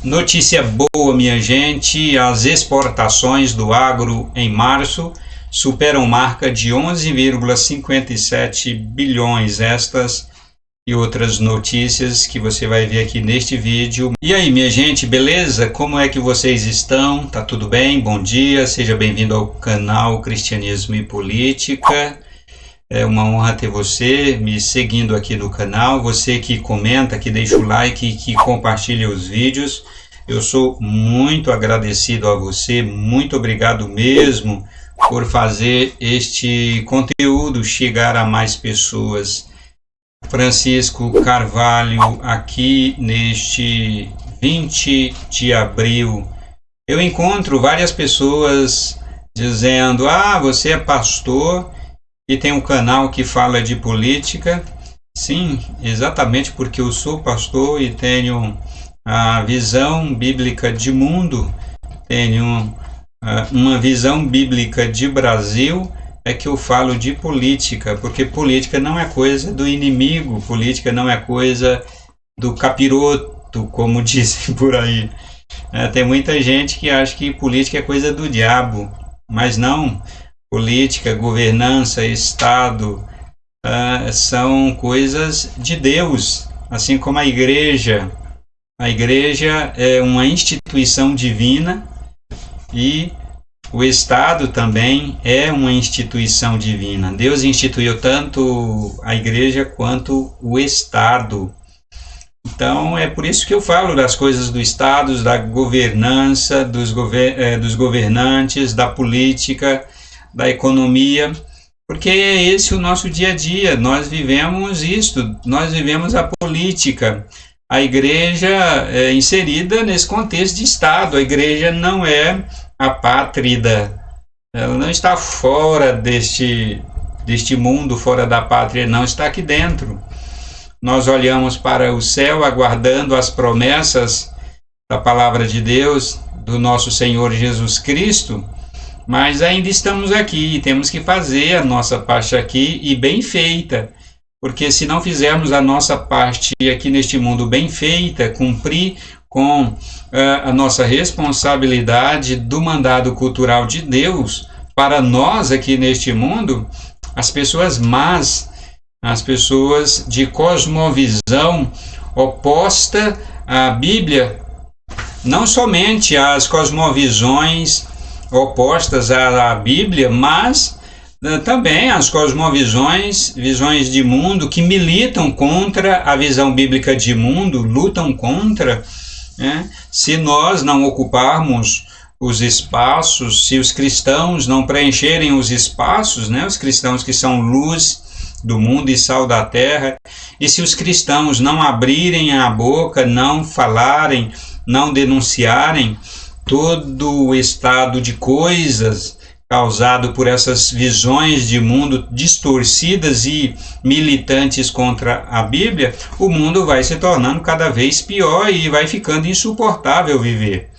Notícia boa, minha gente, as exportações do agro em março superam marca de 11,57 bilhões. Estas e outras notícias que você vai ver aqui neste vídeo. E aí, minha gente, beleza? Como é que vocês estão? Tá tudo bem? Bom dia, seja bem-vindo ao canal Cristianismo e Política. É uma honra ter você me seguindo aqui no canal, você que comenta, que deixa o like, que compartilha os vídeos. Eu sou muito agradecido a você, muito obrigado mesmo por fazer este conteúdo chegar a mais pessoas. Francisco Carvalho, aqui neste 20 de abril, eu encontro várias pessoas dizendo: ah, você é pastor e tem um canal que fala de política. Sim, exatamente porque eu sou pastor e tenho a visão bíblica de mundo, tenho uma visão bíblica de Brasil, é que eu falo de política, porque política não é coisa do inimigo, política não é coisa do capiroto, como dizem por aí. Tem muita gente que acha que política é coisa do diabo, mas não. Política, governança, Estado são coisas de Deus, assim como a igreja. A igreja é uma instituição divina e o Estado também é uma instituição divina. Deus instituiu tanto a igreja quanto o Estado. Então é por isso que eu falo das coisas do Estado, da governança, dos governantes, da política, da economia, porque é esse o nosso dia a dia. Nós vivemos isto, nós vivemos a política. A igreja é inserida nesse contexto de Estado. A igreja não é apátrida, ela não está fora deste mundo, fora da pátria, não, está aqui dentro. Nós olhamos para o céu aguardando as promessas da palavra de Deus, do nosso Senhor Jesus Cristo, mas ainda estamos aqui e temos que fazer a nossa parte aqui e bem feita, porque se não fizermos a nossa parte aqui neste mundo bem feita, cumprir com a nossa responsabilidade do mandado cultural de Deus para nós aqui neste mundo, as pessoas más, as pessoas de cosmovisão oposta à Bíblia, não somente as cosmovisões opostas à Bíblia, mas também as cosmovisões, visões de mundo que militam contra a visão bíblica de mundo, lutam contra. Se nós não ocuparmos os espaços, se os cristãos não preencherem os espaços, os cristãos que são luz do mundo e sal da terra, e se os cristãos não abrirem a boca, não falarem, não denunciarem todo o estado de coisas causado por essas visões de mundo distorcidas e militantes contra a Bíblia, o mundo vai se tornando cada vez pior e vai ficando insuportável viver.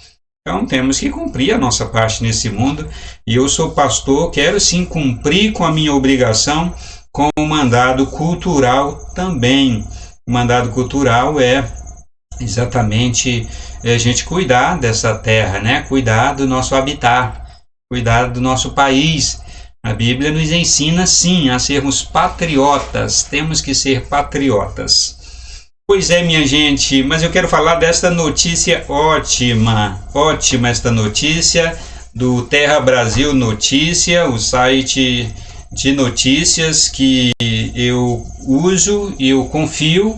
Então temos que cumprir a nossa parte nesse mundo, e eu sou pastor, quero sim cumprir com a minha obrigação com o mandado cultural também. O mandado cultural é exatamente a gente cuidar dessa terra, cuidar do nosso habitat, cuidar do nosso país. A Bíblia nos ensina sim a sermos patriotas, temos que ser patriotas. Pois é, minha gente, mas eu quero falar desta notícia ótima esta notícia do Terra Brasil Notícia, o site de notícias que eu uso e eu confio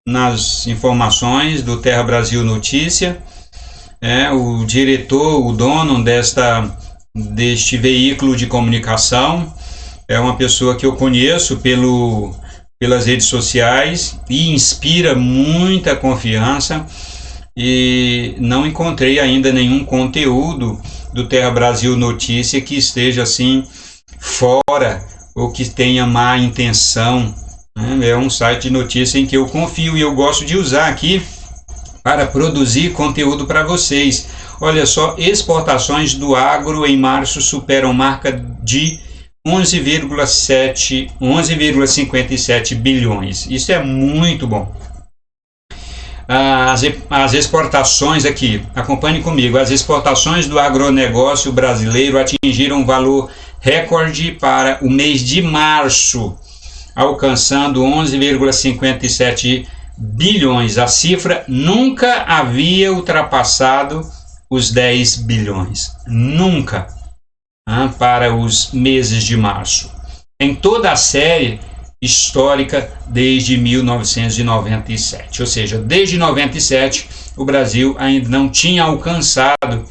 nas informações do Terra Brasil Notícia. O diretor, o dono deste veículo de comunicação é uma pessoa que eu conheço pelas redes sociais e inspira muita confiança, e não encontrei ainda nenhum conteúdo do Terra Brasil Notícia que esteja assim fora ou que tenha má intenção. É um site de notícia em que eu confio e eu gosto de usar aqui para produzir conteúdo para vocês. Olha só, exportações do agro em março superam marca de 11,57 bilhões. Isso é muito bom. as exportações aqui, acompanhe comigo, as exportações do agronegócio brasileiro atingiram um valor recorde para o mês de março, alcançando 11,57 bilhões. A cifra nunca havia ultrapassado os 10 bilhões, nunca, para os meses de março, em toda a série histórica desde 1997, ou seja, desde 97 o Brasil ainda não tinha alcançado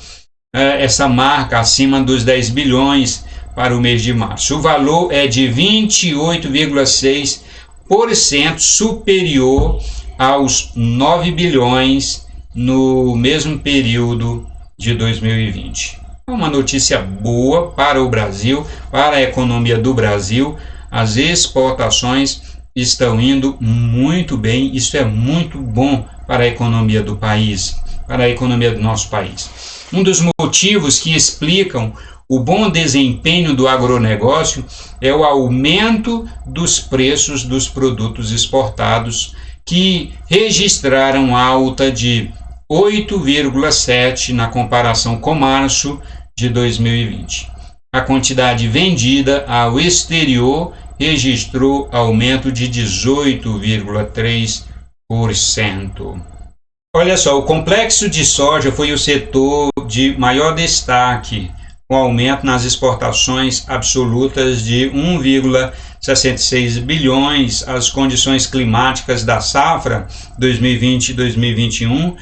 essa marca acima dos 10 bilhões para o mês de março. O valor é de 28,6% superior aos 9 bilhões no mesmo período de 2020. É uma notícia boa para o Brasil, para a economia do Brasil. As exportações estão indo muito bem, isso é muito bom para a economia do país, para a economia do nosso país. Um dos motivos que explicam o bom desempenho do agronegócio é o aumento dos preços dos produtos exportados, que registraram alta de 8,7% na comparação com março de 2020. A quantidade vendida ao exterior registrou aumento de 18,3%. Olha só, o complexo de soja foi o setor de maior destaque, com aumento nas exportações absolutas de 1,66 bilhões. As condições climáticas da safra 2020-2021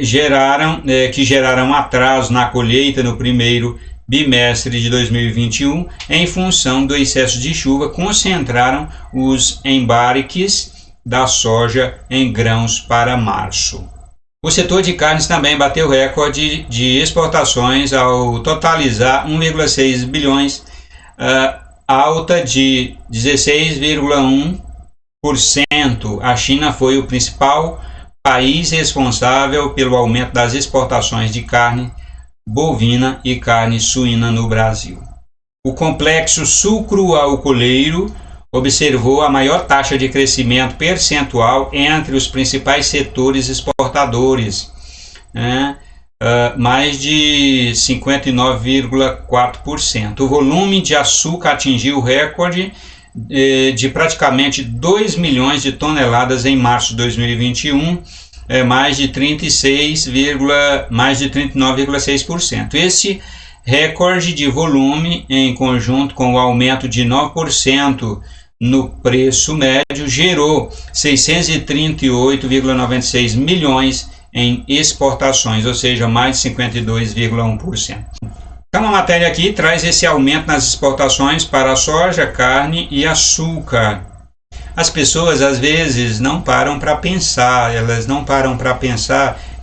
geraram atraso na colheita no primeiro bimestre de 2021, em função do excesso de chuva, concentraram os embarques da soja em grãos para março. O setor de carnes também bateu recorde de exportações ao totalizar 1,6 bilhões, alta de 16,1%. A China foi o principal país responsável pelo aumento das exportações de carne bovina e carne suína no Brasil. O complexo sucroalcooleiro observou a maior taxa de crescimento percentual entre os principais setores exportadores, mais de 59,4%. O volume de açúcar atingiu o recorde de praticamente 2 milhões de toneladas em março de 2021, mais de 39,6%. Esse recorde de volume, em conjunto com o aumento de 9% no preço médio, gerou 638,96 milhões em exportações, ou seja, mais de 52,1%. Então a matéria aqui traz esse aumento nas exportações para a soja, carne e açúcar. As pessoas às vezes não param para pensar,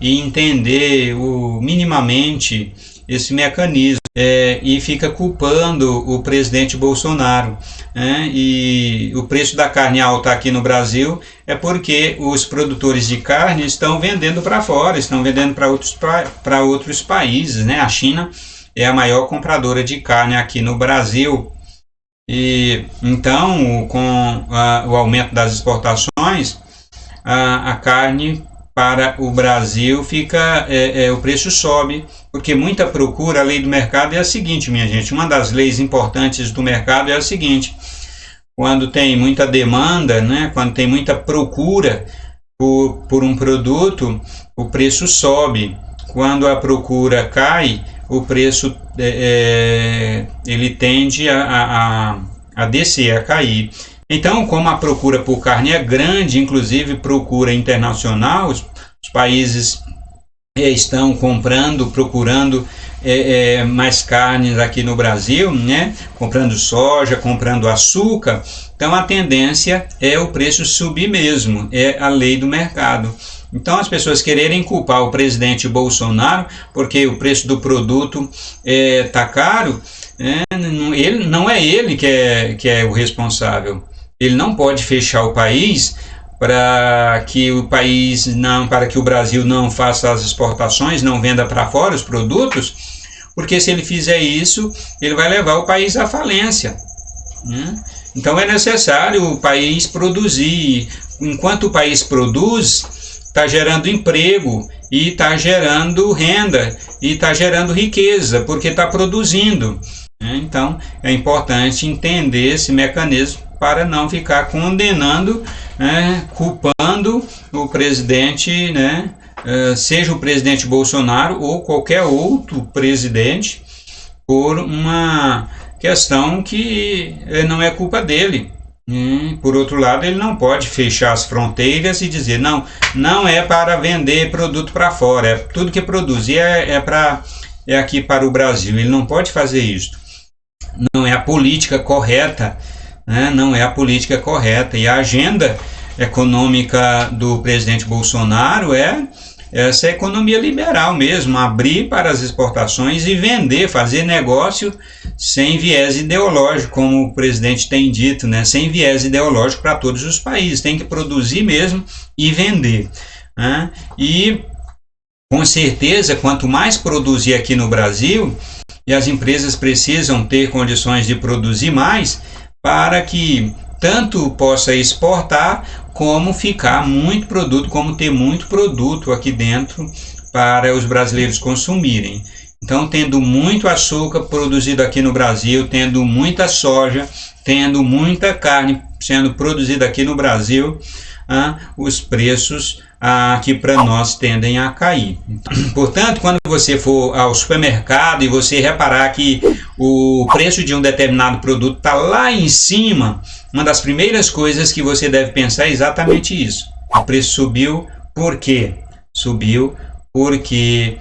e entender minimamente esse mecanismo, e fica culpando o presidente Bolsonaro. E o preço da carne alta aqui no Brasil é porque os produtores de carne estão vendendo para fora, estão vendendo para outros países. A China é a maior compradora de carne aqui no Brasil. E então, com o aumento das exportações, a carne para o Brasil o preço sobe, porque muita procura. A lei do mercado é a seguinte, minha gente, uma das leis importantes do mercado é a seguinte: quando tem muita demanda, quando tem muita procura por um produto, o preço sobe. Quando a procura cai, o preço ele tende a descer, a cair. Então, como a procura por carne é grande, inclusive procura internacional, os países estão procurando mais carnes aqui no Brasil, comprando soja, comprando açúcar. Então a tendência é o preço subir mesmo, é a lei do mercado. Então as pessoas quererem culpar o presidente Bolsonaro porque o preço do produto está caro, não é ele que é o responsável. Ele não pode fechar o país para que o Brasil não faça as exportações, não venda para fora os produtos, porque se ele fizer isso, ele vai levar o país à falência. Então é necessário o país produzir. Enquanto o país produz, está gerando emprego, e está gerando renda, e está gerando riqueza, porque está produzindo. Então, é importante entender esse mecanismo para não ficar condenando, culpando o presidente, seja o presidente Bolsonaro ou qualquer outro presidente, por uma questão que não é culpa dele. Por outro lado, ele não pode fechar as fronteiras e dizer não é para vender produto para fora, é tudo que produzir é aqui para o Brasil. Ele não pode fazer isso. Não é a política correta, não é a política correta. E a agenda econômica do presidente Bolsonaro é essa economia liberal mesmo, abrir para as exportações e vender, fazer negócio sem viés ideológico, como o presidente tem dito, sem viés ideológico para todos os países, tem que produzir mesmo e vender. E com certeza, quanto mais produzir aqui no Brasil, e as empresas precisam ter condições de produzir mais para que tanto possa exportar como ficar muito produto, como ter muito produto aqui dentro para os brasileiros consumirem. Então, tendo muito açúcar produzido aqui no Brasil, tendo muita soja, tendo muita carne sendo produzida aqui no Brasil, os preços aqui para nós tendem a cair. Portanto, quando você for ao supermercado e você reparar que o preço de um determinado produto está lá em cima, uma das primeiras coisas que você deve pensar é exatamente isso. O preço subiu por quê? Subiu porque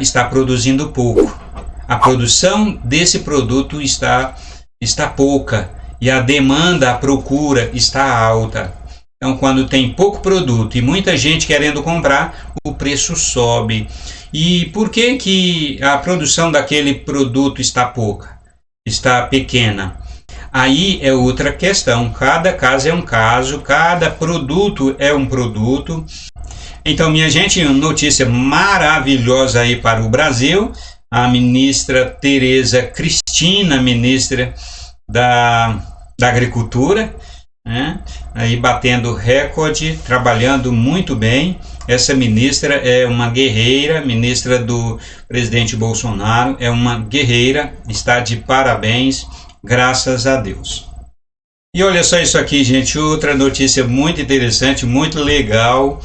está produzindo pouco. A produção desse produto está pouca e a demanda, a procura está alta. Então, quando tem pouco produto e muita gente querendo comprar, o preço sobe. E por que a produção daquele produto está pouca? Está pequena? Aí é outra questão. Cada caso é um caso, cada produto é um produto. Então, minha gente, uma notícia maravilhosa aí para o Brasil. A ministra Tereza Cristina, ministra da Agricultura, aí batendo recorde, trabalhando muito bem. Essa ministra é uma guerreira, ministra do presidente Bolsonaro, é uma guerreira, está de parabéns, graças a Deus. E olha só isso aqui, gente, outra notícia muito interessante, muito legal.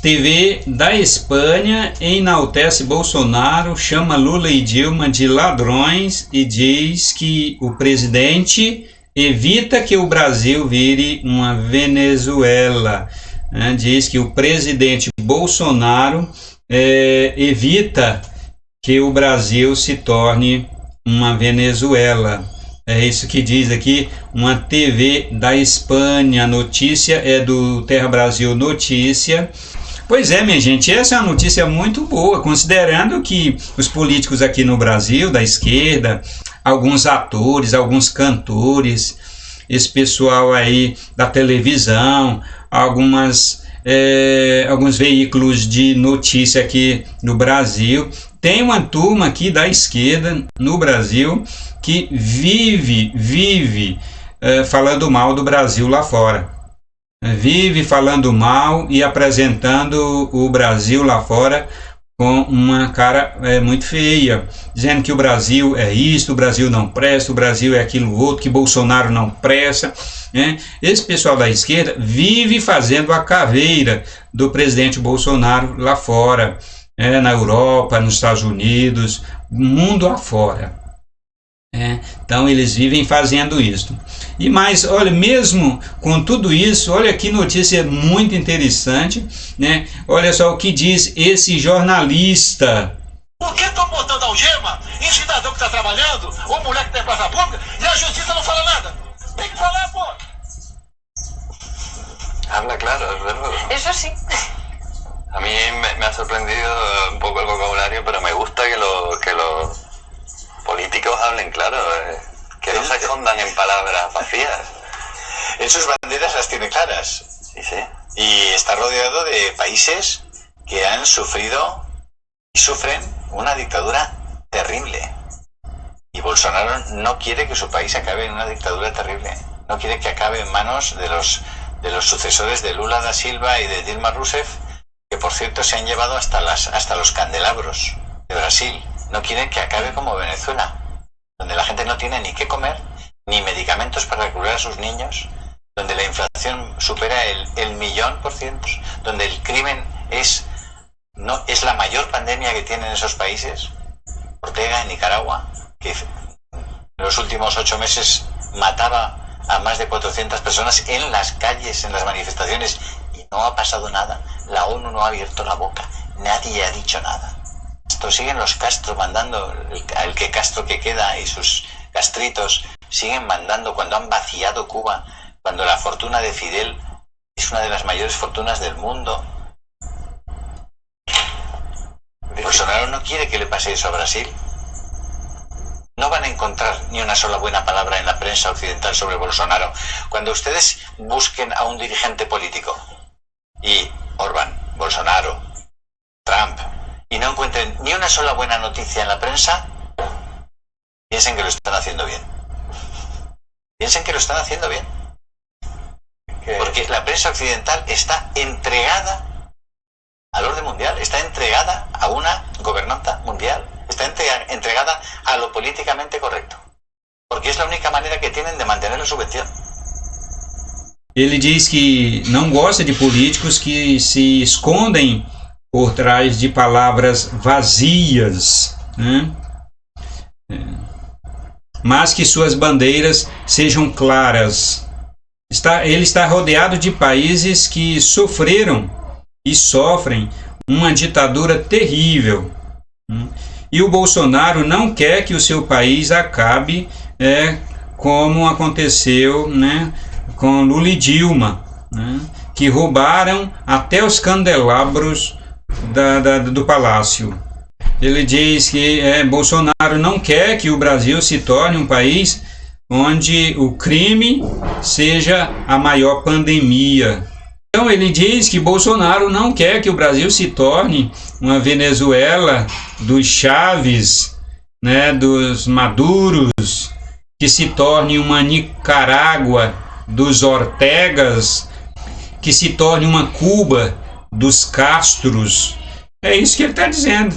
TV da Espanha enaltece Bolsonaro, chama Lula e Dilma de ladrões e diz que o presidente evita que o Brasil vire uma Venezuela. Diz que o presidente Bolsonaro evita que o Brasil se torne uma Venezuela. É isso que diz aqui uma TV da Espanha. A notícia é do Terra Brasil Notícia. Pois é, minha gente, essa é uma notícia muito boa, considerando que os políticos aqui no Brasil, da esquerda, alguns atores, alguns cantores, esse pessoal aí da televisão, alguns veículos de notícia aqui no Brasil, tem uma turma aqui da esquerda no Brasil que vive falando mal do Brasil lá fora. Vive falando mal e apresentando o Brasil lá fora com uma cara muito feia, dizendo que o Brasil é isto, o Brasil não presta, o Brasil é aquilo outro, que Bolsonaro não presta. Esse pessoal da esquerda vive fazendo a caveira do presidente Bolsonaro lá fora, na Europa, nos Estados Unidos, mundo afora. Então eles vivem fazendo isso. E mais, olha, mesmo com tudo isso, olha que notícia muito interessante, Olha só o que diz esse jornalista. Por que estão botando algema em cidadão que está trabalhando, ou mulher que tem praça pública, e a justiça não fala nada? Tem que falar, pô! Habla claro, es verdad. Eso sí. A mí me ha sorprendido un poco el vocabulario, pero me gusta que los políticos hablen claro, que no se escondan en palabras vacías. En sus banderas las tiene claras. Sí, sí. Y está rodeado de países que han sufrido y sufren una dictadura terrible. Y Bolsonaro no quiere que su país acabe en una dictadura terrible. No quiere que acabe en manos de de los sucesores de Lula da Silva y de Dilma Rousseff, que por cierto se han llevado hasta los candelabros de Brasil. No quieren que acabe como Venezuela, donde la gente no tiene ni qué comer, ni medicamentos para curar a sus niños, donde la inflación supera el 1.000.000%, donde el crimen es la mayor pandemia que tienen esos países. Ortega en Nicaragua, que en los últimos 8 meses mataba a más de 400 personas en las calles, en las manifestaciones, y no ha pasado nada. La ONU no ha abierto la boca, nadie ha dicho nada. Esto siguen los Castro mandando, el que Castro que queda y sus castritos siguen mandando cuando han vaciado Cuba, cuando la fortuna de Fidel es una de las mayores fortunas del mundo. Bolsonaro no quiere que le pase eso a Brasil. No van a encontrar ni una sola buena palabra en la prensa occidental sobre Bolsonaro. Cuando ustedes busquen a un dirigente político, y Orbán, Bolsonaro, Trump, y no encuentren ni una sola buena noticia en la prensa, piensen que lo están haciendo bien. Piensen que lo están haciendo bien. Porque la prensa occidental está entregada al orden mundial, está entregada a una gobernanza mundial, está entregada a lo políticamente correcto, porque es la única manera que tienen de mantener la subvención. Ele diz que não gosta de políticos que se escondem por trás de palavras vazias, né? Mas que suas bandeiras sejam claras. Ele está rodeado de países que sofreram e sofrem uma ditadura terrível. E o Bolsonaro não quer que o seu país acabe como aconteceu, né, com Lula e Dilma, né, que roubaram até os candelabros do palácio. Ele diz que Bolsonaro não quer que o Brasil se torne um país onde o crime seja a maior pandemia. Então ele diz que Bolsonaro não quer que o Brasil se torne uma Venezuela dos Chaves, né, dos Maduros, que se torne uma Nicarágua dos Ortegas, que se torne uma Cuba dos Castros. É isso que ele está dizendo.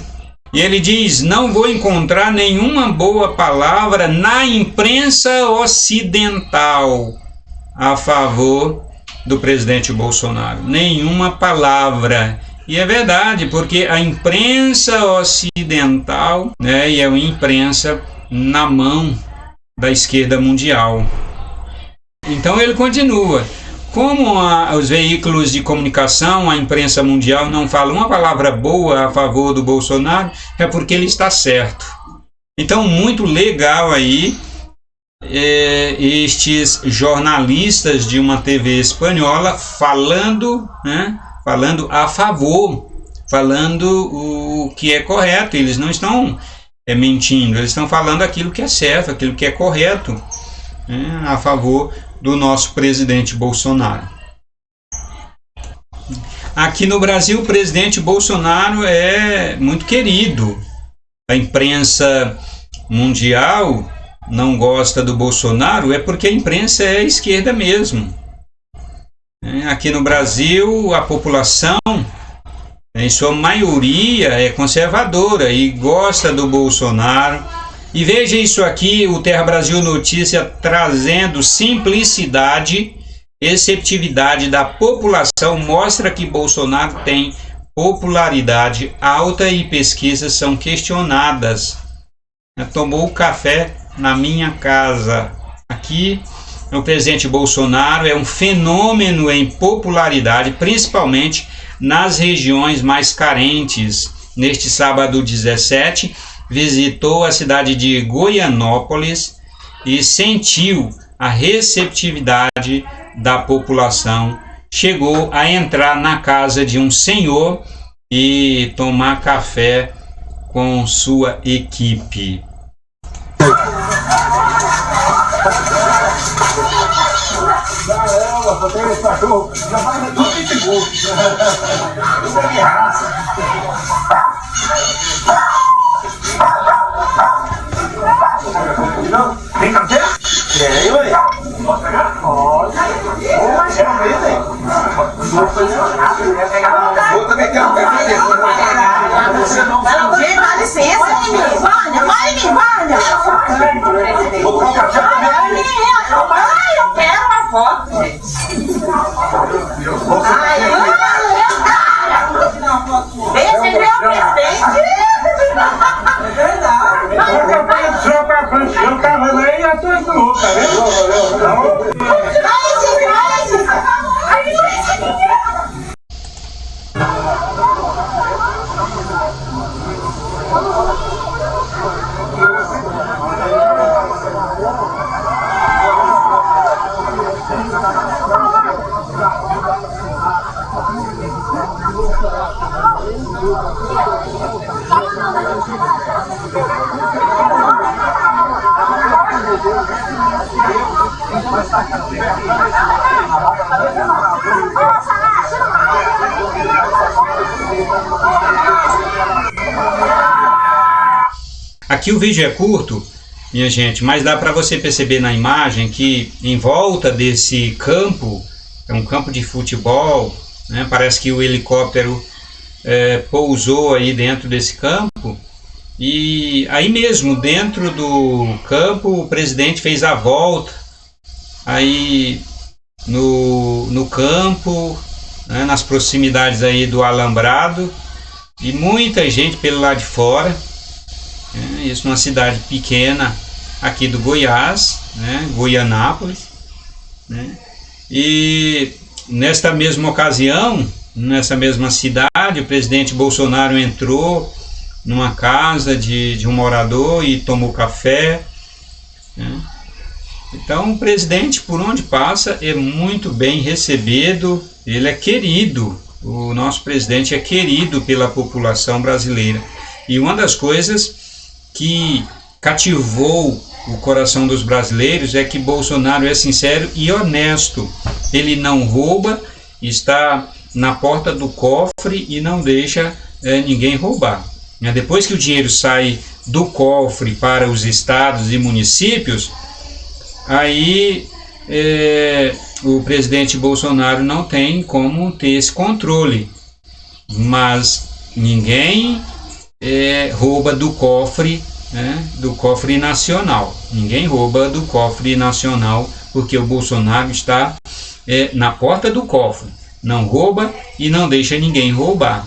E ele diz: não vou encontrar nenhuma boa palavra na imprensa ocidental a favor do presidente Bolsonaro. Nenhuma palavra. E é verdade, porque a imprensa ocidental, né, e é uma imprensa na mão da esquerda mundial. Então ele continua. Como os veículos de comunicação, a imprensa mundial não fala uma palavra boa a favor do Bolsonaro, é porque ele está certo. Então, muito legal aí estes jornalistas de uma TV espanhola falando, né, falando a favor, falando o que é correto. Eles não estão mentindo, eles estão falando aquilo que é certo, aquilo que é correto, né, a favor do nosso presidente Bolsonaro. Aqui no Brasil, o presidente Bolsonaro é muito querido. A imprensa mundial não gosta do Bolsonaro, é porque a imprensa é esquerda mesmo. Aqui no Brasil, a população, em sua maioria, é conservadora e gosta do Bolsonaro. E veja isso aqui, o Terra Brasil Notícia trazendo simplicidade, receptividade da população, mostra que Bolsonaro tem popularidade alta e pesquisas são questionadas. Tomou café na minha casa. Aqui, o presidente Bolsonaro é um fenômeno em popularidade, principalmente nas regiões mais carentes. Neste sábado 17, visitou a cidade de Goianópolis e sentiu a receptividade da população. Chegou a entrar na casa de um senhor e tomar café com sua equipe. Tem carteira? Tem, ué. Pode pegar? Pode. Ô, mas é mesmo, hein? Eu também quero um café desse. Dá licença, Vânia, vai em mim, Vânia. Vou tomar um café também. Ai, eu quero uma foto, gente. Ai, esse é meu presente. É verdade. Eu tava lá e eu tô louco, tá vendo? Aqui o vídeo é curto, minha gente, mas dá para você perceber na imagem que em volta desse campo, é um campo de futebol, né? Parece que o helicóptero pousou aí dentro desse campo, e aí mesmo dentro do campo o presidente fez a volta aí no campo, né? Nas proximidades aí do alambrado, e muita gente pelo lado de fora. Isso numa cidade pequena aqui do Goiás, né, Goianápolis, né? E nesta mesma ocasião, nessa mesma cidade, o presidente Bolsonaro entrou numa casa de um morador e tomou café, né? Então o presidente, por onde passa, é muito bem recebido, ele é querido, o nosso presidente é querido pela população brasileira. E uma das coisas que cativou o coração dos brasileiros é que Bolsonaro é sincero e honesto. Ele não rouba, está na porta do cofre e não deixa ninguém roubar. Depois que o dinheiro sai do cofre para os estados e municípios, aí o presidente Bolsonaro não tem como ter esse controle. Mas ninguém rouba do cofre, né, do cofre nacional. Ninguém rouba do cofre nacional, porque o Bolsonaro está na porta do cofre. Não rouba e não deixa ninguém roubar.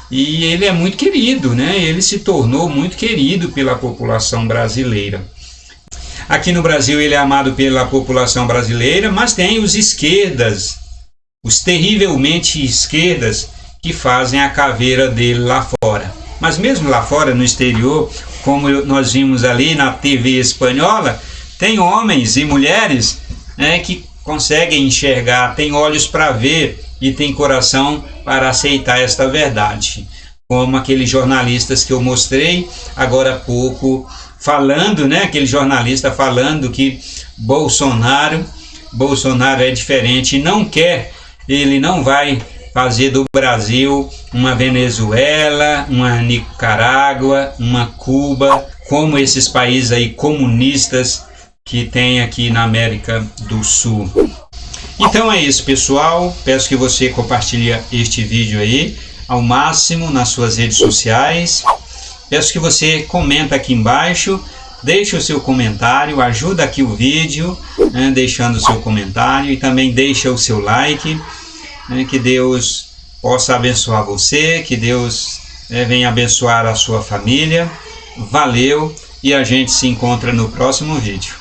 E ele é muito querido, né? Ele se tornou muito querido pela população brasileira. Aqui no Brasil ele é amado pela população brasileira, mas tem os esquerdas, os terrivelmente esquerdas, que fazem a caveira dele lá fora. Mas mesmo lá fora, no exterior, como nós vimos ali na TV espanhola, tem homens e mulheres, né, que conseguem enxergar, têm olhos para ver e têm coração para aceitar esta verdade. Como aqueles jornalistas que eu mostrei agora há pouco, falando, né, aquele jornalista falando que Bolsonaro é diferente, ele não vai fazer do Brasil uma Venezuela, uma Nicarágua, uma Cuba, como esses países aí comunistas que tem aqui na América do Sul. Então é isso, pessoal. Peço que você compartilhe este vídeo aí ao máximo nas suas redes sociais. Peço que você comenta aqui embaixo, deixe o seu comentário, ajuda aqui o vídeo, né, deixando o seu comentário, e também deixa o seu like. Que Deus possa abençoar você, que Deus venha abençoar a sua família. Valeu, e a gente se encontra no próximo vídeo.